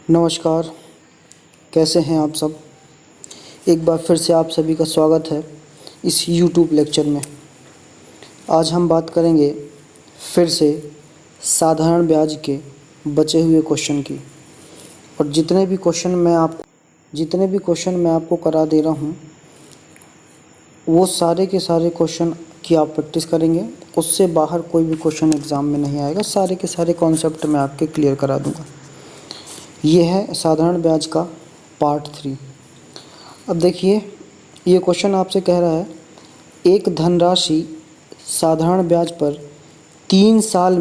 नमस्कार, कैसे हैं आप सब। एक बार फिर से आप सभी का स्वागत है इस YouTube लेक्चर में। आज हम बात करेंगे फिर से साधारण ब्याज के बचे हुए क्वेश्चन की। और जितने भी क्वेश्चन मैं आपको करा दे रहा हूँ वो सारे के सारे क्वेश्चन की आप प्रैक्टिस करेंगे। उससे बाहर कोई भी क्वेश्चन एग्ज़ाम में नहीं आएगा। सारे के सारे कॉन्सेप्ट मैं आपके क्लियर करा दूँगा। ये है साधारण ब्याज का पार्ट 3। अब देखिए, ये क्वेश्चन आपसे कह रहा है एक धनराशि साधारण ब्याज पर 3 साल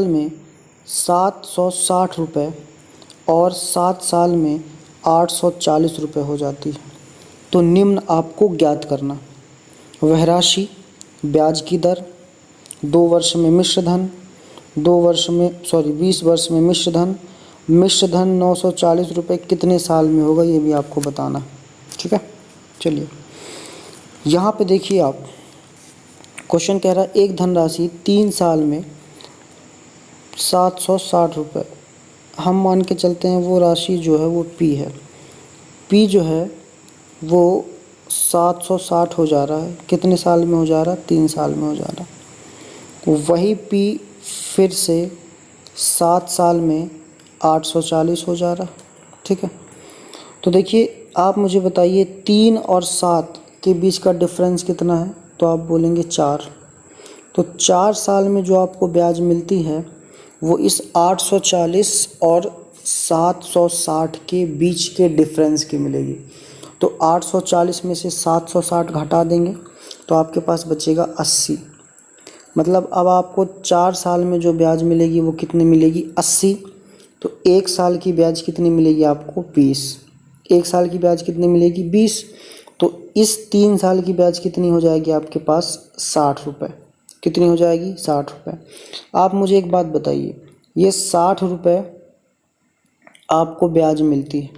में 760 रुपये और 7 साल में 840 रुपये हो जाती है। तो निम्न आपको ज्ञात करना। वह राशि, ब्याज की दर, 2 वर्ष में मिश्र धन, 20 वर्ष में मिश्र धन 940 रुपये कितने साल में होगा, ये भी आपको बताना। ठीक है, चलिए यहाँ पे देखिए आप, क्वेश्चन कह रहा है एक धनराशि 3 साल में 760 रुपये। हम मान के चलते हैं वो राशि जो है वो P है। P जो है वो 760 हो जा रहा है। कितने साल में हो जा रहा है? 3 साल में हो जा रहा है। वही P फिर से 7 साल में 840 हो जा रहा। ठीक है, तो देखिए आप मुझे बताइए 3 और 7 के बीच का डिफरेंस कितना है? तो आप बोलेंगे 4। तो 4 साल में जो आपको ब्याज मिलती है वो इस 840 और 760 के बीच के डिफरेंस की मिलेगी। तो 840 में से 760 घटा देंगे तो आपके पास बचेगा 80। मतलब अब आपको 4 साल में जो ब्याज मिलेगी वो कितनी मिलेगी? 80। तो 1 साल की ब्याज कितनी मिलेगी आपको? 20। 1 साल की ब्याज कितनी मिलेगी? 20। तो इस 3 साल की ब्याज कितनी हो जाएगी आपके पास? 60 रुपये। कितनी हो जाएगी? 60 रुपये। आप मुझे एक बात बताइए, ये 60 रुपये आपको ब्याज मिलती है,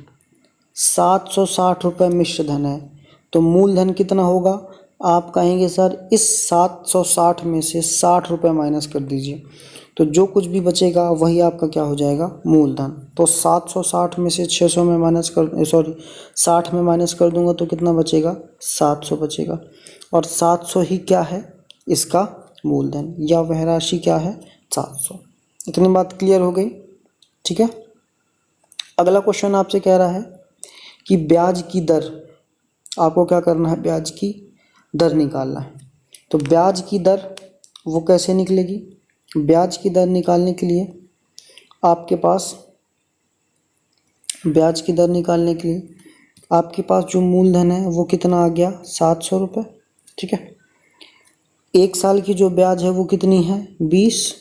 760 रुपये मिश्र धन है, तो मूलधन कितना होगा? आप कहेंगे सर इस 760 में से 60 रुपये माइनस कर दीजिए, तो जो कुछ भी बचेगा वही आपका क्या हो जाएगा? मूलधन। तो 760 में से 60 में माइनस कर दूंगा तो कितना बचेगा? 700 बचेगा। और 700 ही क्या है? इसका मूलधन, या वह राशि क्या है? 700। इतनी बात क्लियर हो गई? ठीक है, अगला क्वेश्चन आपसे कह रहा है कि ब्याज की दर, आपको क्या करना है? ब्याज की दर निकालना है। तो ब्याज की दर वो कैसे निकलेगी? ब्याज की दर निकालने के लिए आपके पास जो मूलधन है वो कितना आ गया? 700 रुपये। ठीक है, 1 साल की जो ब्याज है वो कितनी है? 20।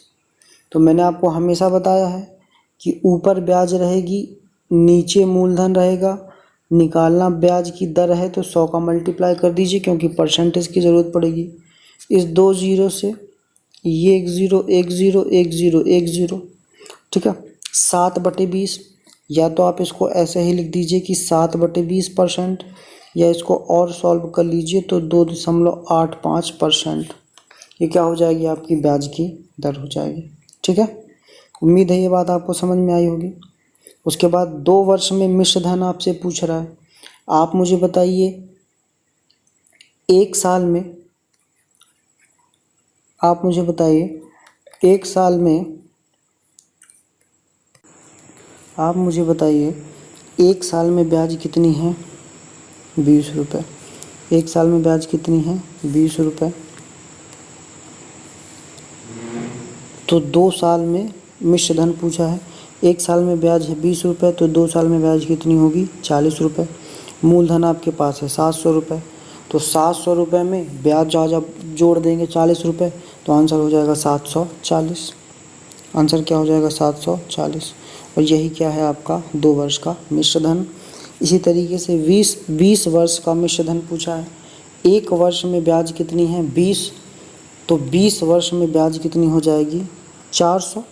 तो मैंने आपको हमेशा बताया है कि ऊपर ब्याज रहेगी, नीचे मूलधन रहेगा। निकालना ब्याज की दर है तो 100 का मल्टीप्लाई कर दीजिए, क्योंकि परसेंटेज की ज़रूरत पड़ेगी। इस 2 ज़ीरो से ये 1 ज़ीरो 1 ज़ीरो 1 ज़ीरो 1 ज़ीरो। ठीक है, 7/20, या तो आप इसको ऐसे ही लिख दीजिए कि 7/20%, या इसको और सॉल्व कर लीजिए तो 2.85%। ये क्या हो जाएगी? आपकी ब्याज की दर हो जाएगी। ठीक है, उम्मीद है ये बात आपको समझ में आई होगी। उसके बाद 2 वर्ष में मिश्र धन आपसे पूछ रहा है। आप मुझे बताइए 1 साल में, आप मुझे बताइए 1 साल में, आप मुझे बताइए 1 साल में ब्याज कितनी है? 20 रुपये। 1 साल में ब्याज कितनी है? 20 रुपये। तो 2 साल में मिश्र धन पूछा है, 1 साल में ब्याज है 20 रुपये, तो 2 साल में ब्याज कितनी होगी? 40 रुपये। मूलधन आपके पास है 700 रुपये, तो 700 रुपये में ब्याज जब जोड़ देंगे 40 रुपये तो आंसर हो जाएगा 740। आंसर क्या हो जाएगा? 740। और यही क्या है आपका? 2 वर्ष का मिश्र धन। इसी तरीके से 20 वर्ष का मिश्र धन पूछा है। 1 वर्ष में ब्याज कितनी है? 20। तो 20 वर्ष में ब्याज कितनी हो जाएगी? 400।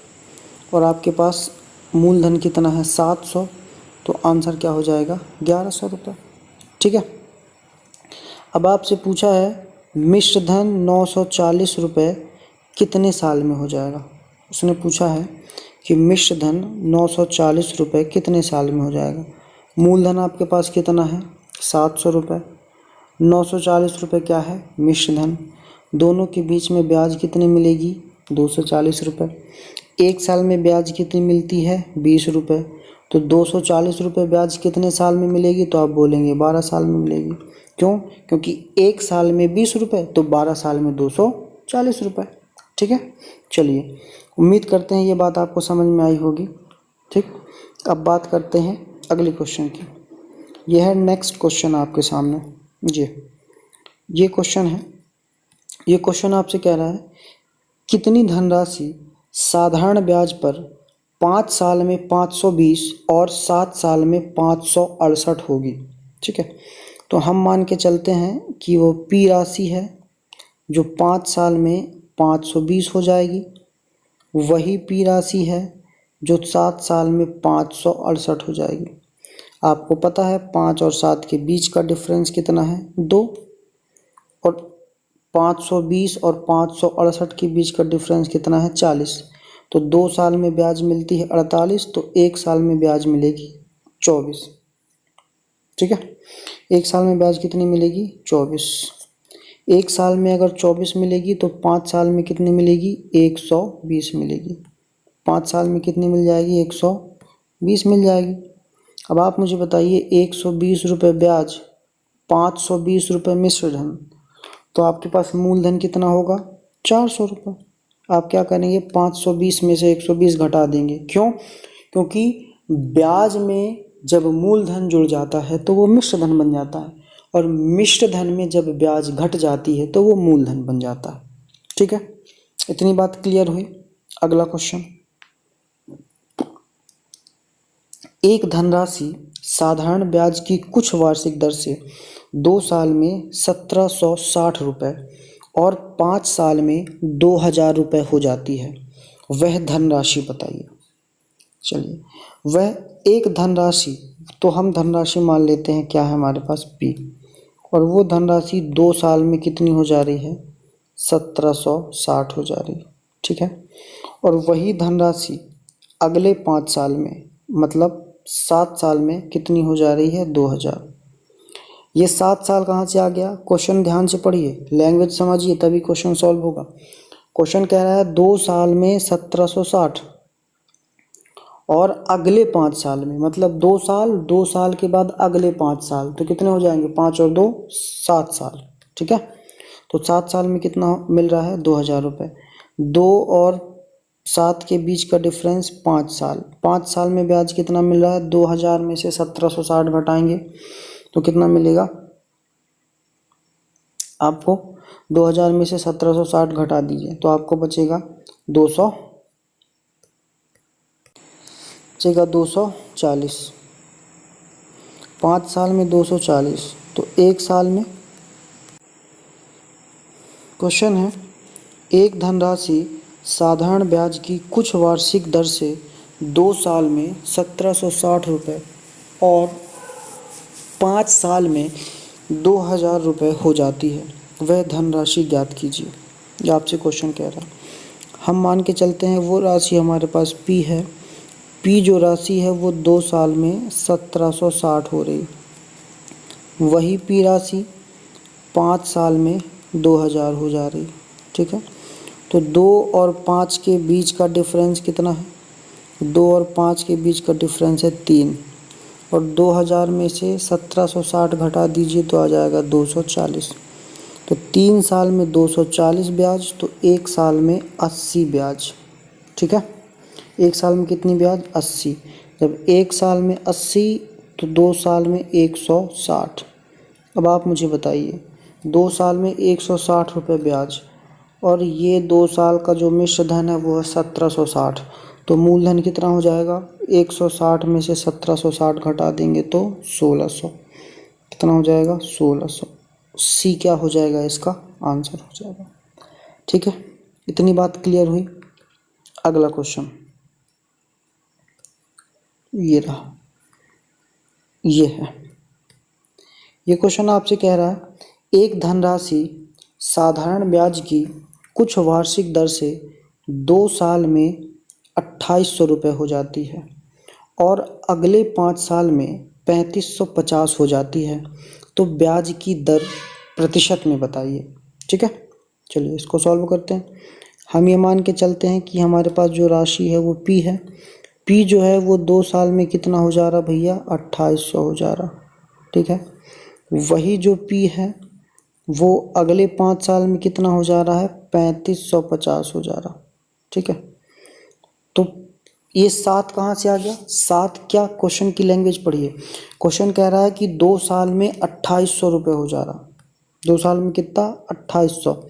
और आपके पास मूलधन कितना है? 700। तो आंसर क्या हो जाएगा? 1100 रुपये। ठीक है, अब आपसे पूछा है मिश्र धन 940 रुपये कितने साल में हो जाएगा। उसने पूछा है कि मिश्र धन 940 रुपये कितने साल में हो जाएगा। मूलधन आपके पास कितना है 700 रुपये, 940 रुपये क्या है मिश्र धन, दोनों के बीच में ब्याज कितनी मिलेगी 240 रुपये। एक साल में ब्याज कितनी मिलती है 20 रुपये, तो 240 रुपये ब्याज कितने साल में मिलेगी, तो आप बोलेंगे 12 साल में मिलेगी। क्यों? क्योंकि एक साल में 20 रुपये तो 12 साल में 240 रुपये। ठीक है, चलिए उम्मीद करते हैं ये बात आपको समझ में आई होगी। ठीक, अब बात करते हैं अगले क्वेश्चन की। यह है नेक्स्ट क्वेश्चन आपके सामने जी। ये क्वेश्चन है, ये क्वेश्चन आपसे कह रहा है कितनी धनराशि साधारण ब्याज पर 5 साल में 520 और 7 साल में 568 होगी। ठीक है, तो हम मान के चलते हैं कि वो पी राशि है जो 5 साल में 520 हो जाएगी, वही पी राशि है जो 7 साल में 568 हो जाएगी। आपको पता है 5 और 7 के बीच का डिफरेंस कितना है 2, और 520 और 568 के बीच का डिफरेंस कितना है 40। तो 2 साल में ब्याज मिलती है 48, तो 1 साल में ब्याज मिलेगी 24। ठीक है, 1 साल में ब्याज कितनी मिलेगी 24। 1 साल में अगर 24 मिलेगी तो 5 साल में कितनी मिलेगी 120 मिलेगी। 5 साल में कितनी मिल जाएगी 120 मिल जाएगी। अब आप मुझे बताइए 120 रुपये ब्याज, 520 रुपये मिश्र धन, तो आपके पास मूलधन कितना होगा 400 रुपये। आप क्या करेंगे 520 में से 120 घटा देंगे। क्यों? क्योंकि ब्याज में जब मूलधन जुड़ जाता है तो वो मिश्र धन बन जाता है, और मिश्र धन में जब ब्याज घट जाती है तो वो मूलधन बन जाता है। ठीक है, इतनी बात क्लियर हुई। अगला क्वेश्चन, एक धनराशि साधारण ब्याज की कुछ वार्षिक दर से 2 साल में 1760 रुपये और 5 साल में 2000 रुपये हो जाती है, वह धनराशि बताइए। चलिए, वह एक धनराशि, तो हम धनराशि मान लेते हैं क्या है हमारे पास पी, और वो धनराशि 2 साल में कितनी हो जा रही है 1760 हो जा रही है। ठीक है, और वही धनराशि अगले 5 साल में मतलब 7 साल में कितनी हो जा रही है 2000। ये 7 साल कहाँ से आ गया, क्वेश्चन ध्यान से पढ़िए, लैंग्वेज समझिए तभी क्वेश्चन सॉल्व होगा। क्वेश्चन कह रहा है 2 साल में 1760 और अगले 5 साल में, मतलब 2 साल, 2 साल के बाद अगले 5 साल, तो कितने हो जाएंगे 5 और 2 7 साल। ठीक है, तो 7 साल में कितना मिल रहा है 2000 रुपये। 2 और 7 के बीच का डिफरेंस 5 साल, 5 साल में ब्याज कितना मिल रहा है 2000 में से 1760 घटाएंगे तो कितना मिलेगा आपको, 2000 में से 1760 घटा दीजिए तो आपको बचेगा 240। 5 साल में 240, तो 1 साल में, क्वेश्चन है एक धनराशि साधारण ब्याज की कुछ वार्षिक दर से 2 साल में 1760 रुपये और 5 साल में 2000 रुपये हो जाती है, वह धनराशि ज्ञात कीजिए। ये आपसे क्वेश्चन कह रहा है। हम मान के चलते हैं वो राशि हमारे पास पी है, पी जो राशि है वो 2 साल में 1760 हो रही, वही पी राशि 5 साल में 2000 हो जा रही। ठीक है, तो 2 और 5 के बीच का डिफरेंस कितना है, 2 और 5 के बीच का डिफरेंस है 3, और 2000 में से 1760 घटा दीजिए तो आ जाएगा 240। तो 3 साल में 240 ब्याज, तो 1 साल में 80 ब्याज। ठीक है, 1 साल में कितनी ब्याज 80, जब 1 साल में 80 तो 2 साल में 160। अब आप मुझे बताइए 2 साल में 160 रुपये ब्याज, और ये 2 साल का जो मिश्र धन है वो है 1760, तो मूलधन कितना हो जाएगा 160 में से 1760 घटा देंगे तो 1600, कितना हो जाएगा 1600। सी क्या हो जाएगा इसका आंसर हो जाएगा। ठीक है, इतनी बात क्लियर हुई। अगला क्वेश्चन ये रहा, ये है, ये क्वेश्चन आपसे कह रहा है एक धनराशि साधारण ब्याज की कुछ वार्षिक दर से 2 साल में 2800 रुपये हो जाती है और अगले 5 साल में 3550 हो जाती है, तो ब्याज की दर प्रतिशत में बताइए। ठीक है, चलिए इसको सॉल्व करते हैं। हम ये मान के चलते हैं कि हमारे पास जो राशि है वो P है। P जो है वो 2 साल में कितना हो जा रहा भैया, 2800 हो जा रहा। ठीक है, वही जो P है वो अगले 5 साल में कितना हो जा रहा है, 3550 हो जा रहा। ठीक है, तो ये 7 कहाँ से आ गया, 7 क्या, क्वेश्चन की लैंग्वेज पढ़िए। क्वेश्चन कह रहा है कि 2 साल में 2800 रुपये हो जा रहा, 2 साल में कितना, 2800,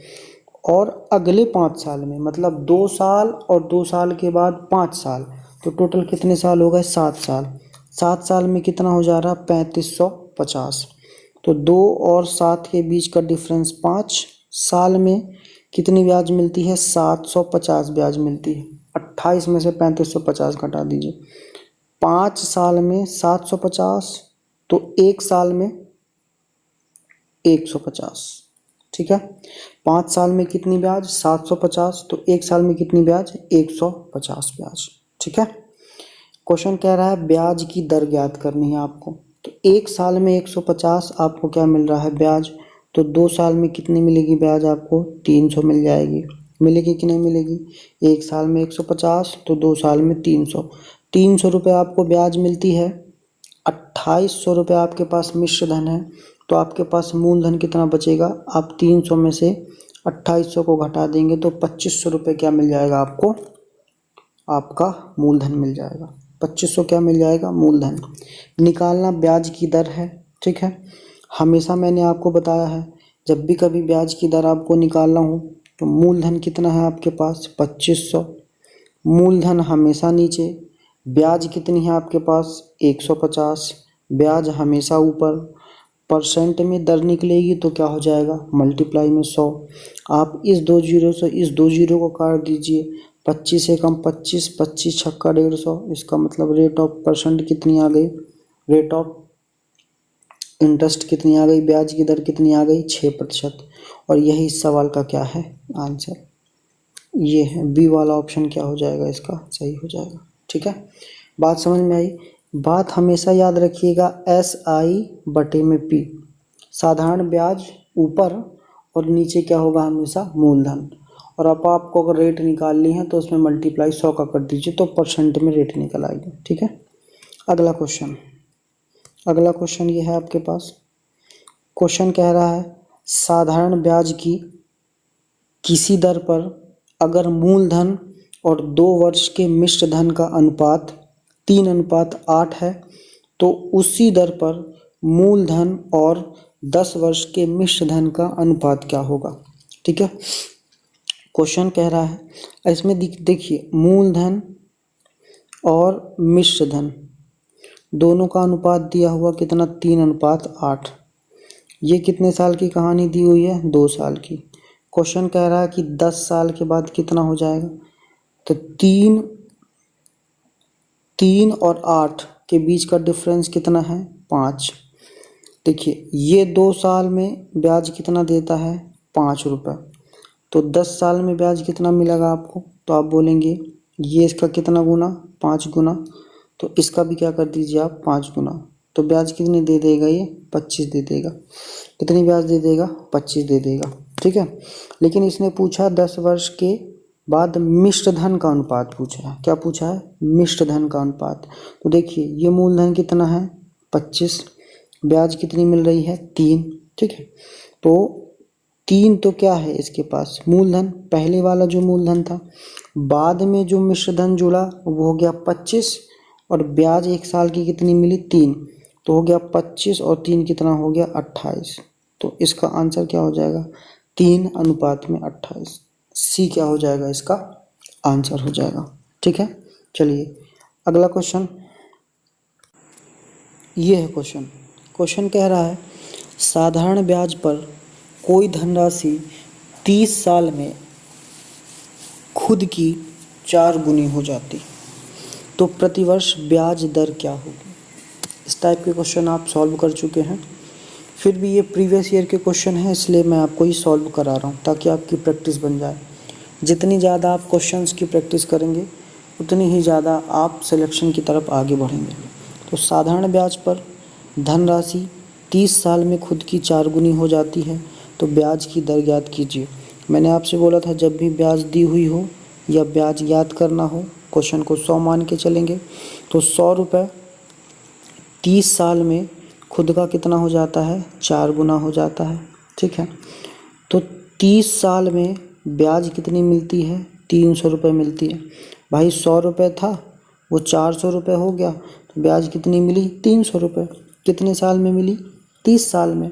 और अगले 5 साल में, मतलब 2 साल और 2 साल के बाद 5 साल, तो टोटल कितने साल हो गए, 7 साल। 7 साल में कितना हो जा रहा, 3550। तो 2 और 7 के बीच का डिफरेंस 5 साल में कितनी ब्याज मिलती है, 750 ब्याज मिलती है। 28 में से 3550 घटा दीजिए, 5 साल में 750, तो 1 साल में 150। ठीक है, 5 साल में कितनी ब्याज, 750, तो 1 साल में कितनी ब्याज, 150 ब्याज। ठीक है, क्वेश्चन कह रहा है ब्याज की दर ज्ञात करनी है आपको, तो 1 साल में 150 आपको क्या मिल रहा है ब्याज, तो 2 साल में कितनी मिलेगी ब्याज आपको, 300 मिल जाएगी। मिलेगी कि नहीं मिलेगी, 1 साल में 150 तो 2 साल में 300, 300 रुपये आपको ब्याज मिलती है। 2800 रुपये आपके पास मिश्र धन है, तो आपके पास मूलधन कितना बचेगा, आप 300 में से 2800 को घटा देंगे तो 2500 रुपये क्या मिल जाएगा आपको, आपका मूलधन मिल जाएगा। 2500 क्या मिल जाएगा, मूलधन। निकालना ब्याज की दर है। ठीक है, हमेशा मैंने आपको बताया है जब भी कभी ब्याज की दर आपको निकालना हो तो मूलधन कितना है आपके पास, 2500। मूलधन हमेशा नीचे, ब्याज कितनी है आपके पास, 150। ब्याज हमेशा ऊपर, परसेंट में दर निकलेगी तो क्या हो जाएगा, मल्टीप्लाई में 100। आप इस 2 जीरो से इस 2 जीरो को काट दीजिए, 25 से कम 25, 25 छक्का 150, इसका मतलब रेट ऑफ परसेंट कितनी आ गई, रेट ऑफ इंटरेस्ट कितनी आ गई, ब्याज की दर कितनी आ गई, 6%। और यही इस सवाल का क्या है आंसर, ये है बी वाला ऑप्शन क्या हो जाएगा, इसका सही हो जाएगा। ठीक है, बात समझ में आई। बात हमेशा याद रखिएगा, SI/P, साधारण ब्याज ऊपर और नीचे क्या होगा, हमेशा मूलधन। और अब आपको अगर रेट निकालनी है तो उसमें मल्टीप्लाई 100 का कर दीजिए तो परसेंट में रेट निकल आएगी। ठीक है, अगला क्वेश्चन ये है आपके पास। क्वेश्चन कह रहा है साधारण ब्याज की किसी दर पर अगर मूलधन और 2 वर्ष के मिश्र धन का अनुपात 3:8 है तो उसी दर पर मूलधन और 10 वर्ष के मिश्र धन का अनुपात क्या होगा। ठीक है, क्वेश्चन कह रहा है इसमें देखिए मूलधन और मिश्र धन दोनों का अनुपात दिया हुआ कितना, 3:8। ये कितने साल की कहानी दी हुई है, 2 साल की। क्वेश्चन कह रहा है कि 10 साल के बाद कितना हो जाएगा, तो 3 और 8 के बीच का डिफरेंस कितना है, 5। देखिए ये 2 साल में ब्याज कितना देता है, 5 रुपये, तो 10 साल में ब्याज कितना मिलेगा आपको, तो आप बोलेंगे ये इसका कितना गुना, 5 गुना, तो इसका भी क्या कर दीजिए आप, 5 गुना, तो ब्याज कितनी दे देगा, ये 25 दे देगा। कितनी ब्याज दे देगा, 25 दे देगा। ठीक है, लेकिन इसने पूछा 10 वर्ष के बाद मिश्र धन का अनुपात पूछा है। क्या पूछा है, मिश्र धन का अनुपात। तो देखिए ये मूलधन कितना है, 25, ब्याज कितनी मिल रही है, 3। ठीक है, तो 3 तो क्या है इसके पास, मूलधन, पहले वाला जो मूलधन था, बाद में जो मिश्र धन जुड़ा वो हो गया 25, और ब्याज 1 साल की कितनी मिली, 3, तो हो गया 25 और 3 कितना हो गया, 28। तो इसका आंसर क्या हो जाएगा, 3:28। सी क्या हो जाएगा, इसका आंसर हो जाएगा। ठीक है, चलिए अगला क्वेश्चन, ये है क्वेश्चन कह रहा है साधारण ब्याज पर कोई धनराशि 30 साल में खुद की 4 गुनी हो जाती तो प्रतिवर्ष ब्याज दर क्या होगी। इस टाइप के क्वेश्चन आप सॉल्व कर चुके हैं, फिर भी ये प्रीवियस ईयर के क्वेश्चन हैं इसलिए मैं आपको ये सॉल्व करा रहा हूँ ताकि आपकी प्रैक्टिस बन जाए। जितनी ज़्यादा आप क्वेश्चंस की प्रैक्टिस करेंगे उतनी ही ज़्यादा आप सिलेक्शन की तरफ आगे बढ़ेंगे। तो साधारण ब्याज पर धनराशि 30 साल में खुद की 4 गुनी हो जाती है, तो ब्याज की दर ज्ञात कीजिए। मैंने आपसे बोला था जब भी ब्याज दी हुई हो या ब्याज याद करना हो, क्वेश्चन को 100 मान के चलेंगे। तो 100 रुपये 30 साल में खुद का कितना हो जाता है, 4 गुना हो जाता है। ठीक है, तो 30 साल में ब्याज कितनी मिलती है, 300 रुपये मिलती है। भाई 100 रुपये था, वो 400 रुपये हो गया, तो ब्याज कितनी मिली, 300 रुपये। कितने साल में मिली, 30 साल में।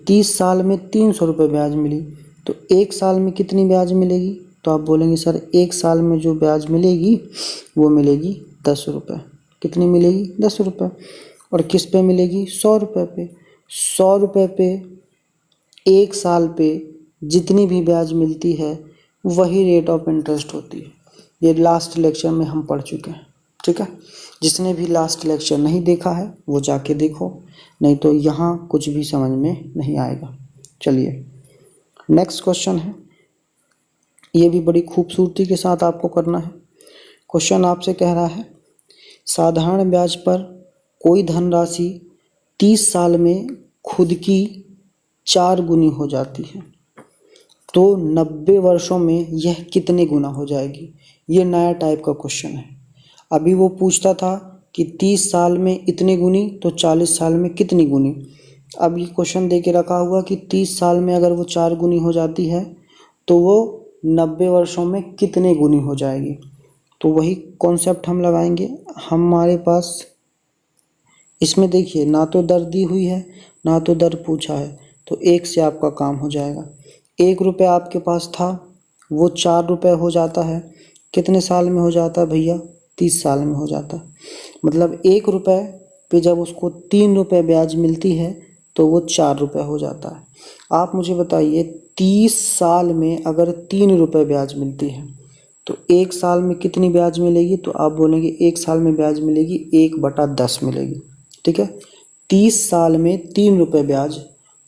30 साल में 300 रुपये ब्याज मिली, तो एक साल में कितनी ब्याज मिलेगी, तो आप बोलेंगे सर एक साल में जो ब्याज मिलेगी वो मिलेगी 10 रुपये। कितनी मिलेगी, 10 रुपये। और किस पे मिलेगी, 100 रुपये पे। 100 रुपये पे एक साल पे जितनी भी ब्याज मिलती है वही रेट ऑफ इंटरेस्ट होती है। ये लास्ट लेक्चर में हम पढ़ चुके हैं। ठीक है, जिसने भी लास्ट लेक्चर नहीं देखा है वो जाके देखो, नहीं तो यहाँ कुछ भी समझ में नहीं आएगा। चलिए नेक्स्ट क्वेश्चन है, ये भी बड़ी खूबसूरती के साथ आपको करना है। क्वेश्चन आपसे कह रहा है साधारण ब्याज पर कोई धनराशि 30 साल में खुद की 4 गुनी हो जाती है, तो 90 वर्षों में यह कितने गुना हो जाएगी। ये नया टाइप का क्वेश्चन है। अभी वो पूछता था कि 30 साल में इतने गुनी, तो 40 साल में कितनी गुनी। अब ये क्वेश्चन दे के रखा हुआ कि 30 साल में अगर वो 4 गुनी हो जाती है तो वो 90 वर्षों में कितने गुनी हो जाएगी। तो वही कॉन्सेप्ट हम लगाएंगे। हमारे पास इसमें देखिए ना तो दर दी हुई है ना तो दर पूछा है, तो एक से आपका काम हो जाएगा। 1 रुपये आपके पास था, वो 4 रुपये हो जाता है। कितने साल में हो जाता है भैया, 30 साल में हो जाता है। मतलब 1 रुपये पे जब उसको 3 रुपये ब्याज मिलती है तो वो 4 रुपये हो जाता है। आप मुझे बताइए 30 साल में अगर 3 रुपये ब्याज मिलती है तो एक साल में कितनी ब्याज मिलेगी, तो आप बोलेंगे एक साल में ब्याज मिलेगी 1/10 मिलेगी। ठीक है, 30 साल में 3 रुपये ब्याज,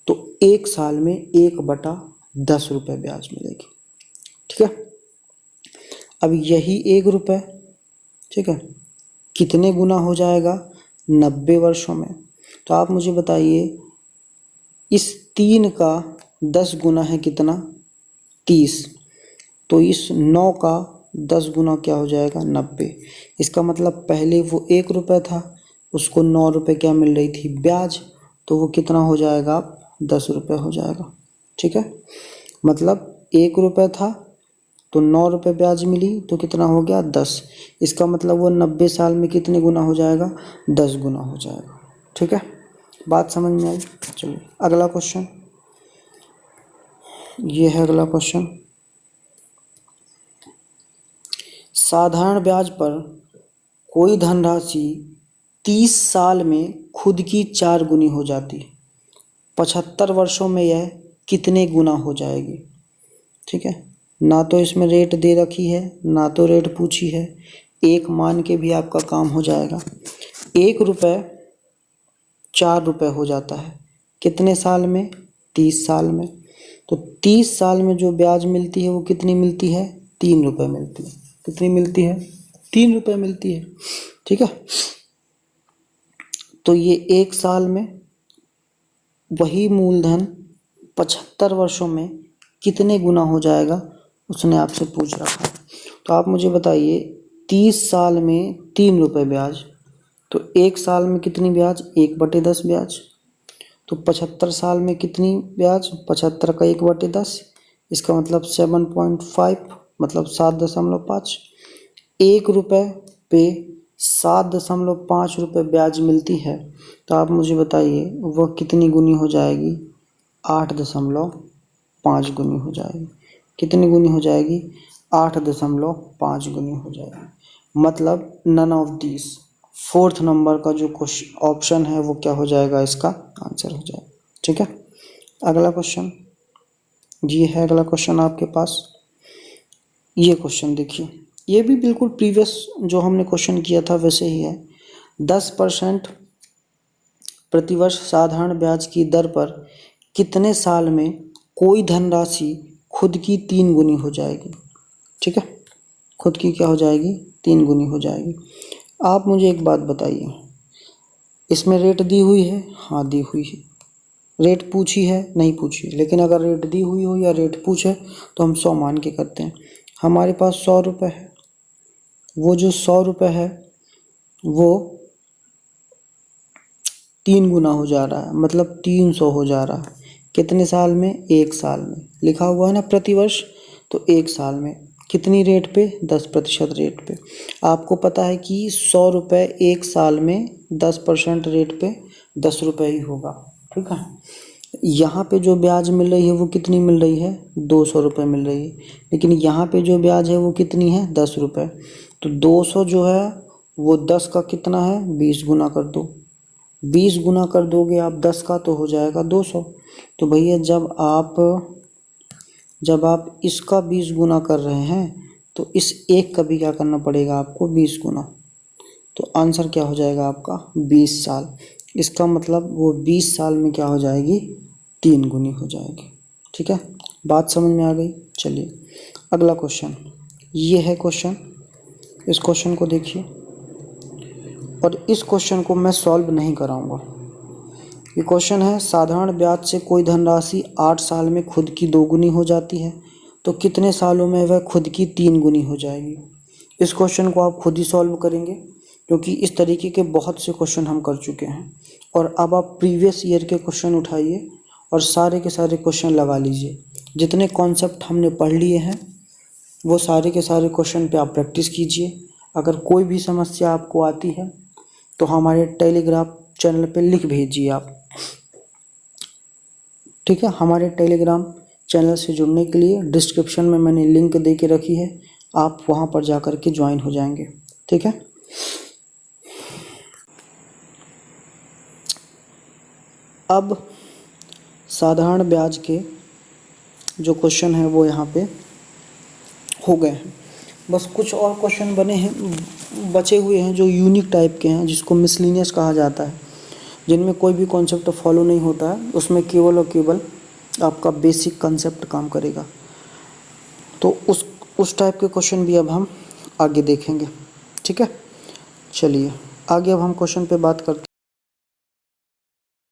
तो एक साल में 1/10 रुपये ब्याज मिलेगी। ठीक है, अब यही 1 रुपये, ठीक है, कितने गुना हो जाएगा, 90 वर्षों में। तो आप मुझे बताइए इस 3 का 10 गुना है कितना, 30, तो इस 9 का 10 गुना क्या हो जाएगा, 90। इसका मतलब पहले वो 1 रुपये था, उसको 9 रुपये क्या मिल रही थी, ब्याज, तो वो कितना हो जाएगा, 10 रुपये हो जाएगा। ठीक है, मतलब 1 रुपये था तो 9 रुपये ब्याज मिली, तो कितना हो गया, 10। इसका मतलब वो 90 साल में कितने गुना हो जाएगा, 10 गुना हो जाएगा। ठीक है, बात समझ में आई। चलिए अगला क्वेश्चन, ये है अगला क्वेश्चन। साधारण ब्याज पर कोई धनराशि 30 साल में खुद की 4 गुनी हो जाती है, 75 वर्षों में यह कितने गुना हो जाएगी। ठीक है, ना तो इसमें रेट दे रखी है ना तो रेट पूछी है, एक मान के भी आपका काम हो जाएगा। 1 रुपये 4 रुपये हो जाता है, कितने साल में, 30 साल में। तो 30 साल में जो ब्याज मिलती है वो कितनी मिलती है, 3 रुपये मिलती है। कितनी मिलती है, 3 रुपये मिलती है। ठीक है, तो ये एक साल में वही मूलधन 75 वर्षों में कितने गुना हो जाएगा, उसने आपसे पूछ रखा है। तो आप मुझे बताइए 30 साल में 3 रुपये ब्याज, तो एक साल में कितनी ब्याज, 1/10 ब्याज। तो 75 साल में कितनी ब्याज, 75 का 1/10, इसका मतलब 7.5, मतलब 7.5। 1 रुपये पे 7.5 रुपये ब्याज मिलती है, तो आप मुझे बताइए वह कितनी गुनी हो जाएगी, 8.5 गुनी हो जाएगी। कितनी गुनी हो जाएगी, 8.5 गुनी हो जाएगी। मतलब none of this, 4th number का जो क्वेश्चन ऑप्शन है वो क्या हो जाएगा, इसका आंसर हो जाएगा। ठीक है, अगला क्वेश्चन, ये है अगला क्वेश्चन आपके पास। ये क्वेश्चन देखिए, ये भी बिल्कुल प्रीवियस जो हमने क्वेश्चन किया था वैसे ही है। 10% प्रतिवर्ष साधारण ब्याज की दर पर कितने साल में कोई धनराशि खुद की 3 गुनी हो जाएगी। ठीक है, खुद की क्या हो जाएगी, 3 गुनी हो जाएगी। आप मुझे एक बात बताइए, इसमें रेट दी हुई है? हाँ दी हुई है। रेट पूछी है? नहीं पूछी। लेकिन अगर रेट दी हुई हो या रेट पूछे तो हम 100 मान के करते हैं। हमारे पास 100 रुपये है, वो जो 100 रुपये है वो 3 गुना हो जा रहा है, मतलब 300 हो जा रहा है। कितने साल में? 1 साल में। लिखा हुआ है ना प्रतिवर्ष, तो 1 साल में। कितनी रेट पे? 10% रेट पे। आपको पता है कि 100 रुपये 1 साल में 10% रेट पे 10 रुपये ही होगा, ठीक है। यहाँ पे जो ब्याज मिल रही है वो कितनी मिल रही है? 200 रुपये मिल रही है। लेकिन यहाँ पे जो ब्याज है वो कितनी है? 10 रुपये। तो 200 जो है वो 10 का कितना है? 20 गुना कर दो। 20 गुना कर दोगे आप 10 का तो हो जाएगा 200। तो भैया जब आप इसका 20 गुना कर रहे हैं तो इस एक का भी क्या करना पड़ेगा आपको? 20 गुना। तो आंसर क्या हो जाएगा आपका? 20 साल। इसका मतलब वो 20 साल में क्या हो जाएगी? 3 गुनी हो जाएगी, ठीक है। बात समझ में आ गई? चलिए अगला क्वेश्चन, ये है क्वेश्चन। इस क्वेश्चन को देखिए, और इस क्वेश्चन को मैं सॉल्व नहीं कराऊंगा। ये क्वेश्चन है, साधारण ब्याज से कोई धनराशि 8 साल में खुद की 2 गुनी हो जाती है, तो कितने सालों में वह खुद की 3 गुनी हो जाएगी। इस क्वेश्चन को आप खुद ही सॉल्व करेंगे, क्योंकि इस तरीके के बहुत से क्वेश्चन हम कर चुके हैं। और अब आप प्रीवियस ईयर के क्वेश्चन उठाइए और सारे के सारे क्वेश्चन लगा लीजिए। जितने कॉन्सेप्ट हमने पढ़ लिए हैं वो सारे के सारे क्वेश्चन पे आप प्रैक्टिस कीजिए। अगर कोई भी समस्या आपको आती है तो हमारे टेलीग्राम चैनल पे लिख भेजिए आप, ठीक है। हमारे टेलीग्राम चैनल से जुड़ने के लिए डिस्क्रिप्शन में मैंने लिंक दे के रखी है, आप वहाँ पर जा कर के ज्वाइन हो जाएंगे, ठीक है। अब साधारण ब्याज के जो क्वेश्चन है वो यहाँ पे हो गए हैं। बस कुछ और क्वेश्चन बचे हुए हैं जो यूनिक टाइप के हैं, जिसको मिसलिनियस कहा जाता है, जिनमें कोई भी कॉन्सेप्ट फॉलो नहीं होता है। उसमें केवल और केवल आपका बेसिक कंसेप्ट काम करेगा। तो उस टाइप के क्वेश्चन भी अब हम आगे देखेंगे, ठीक है। चलिए आगे अब हम क्वेश्चन पे बात करते हैं।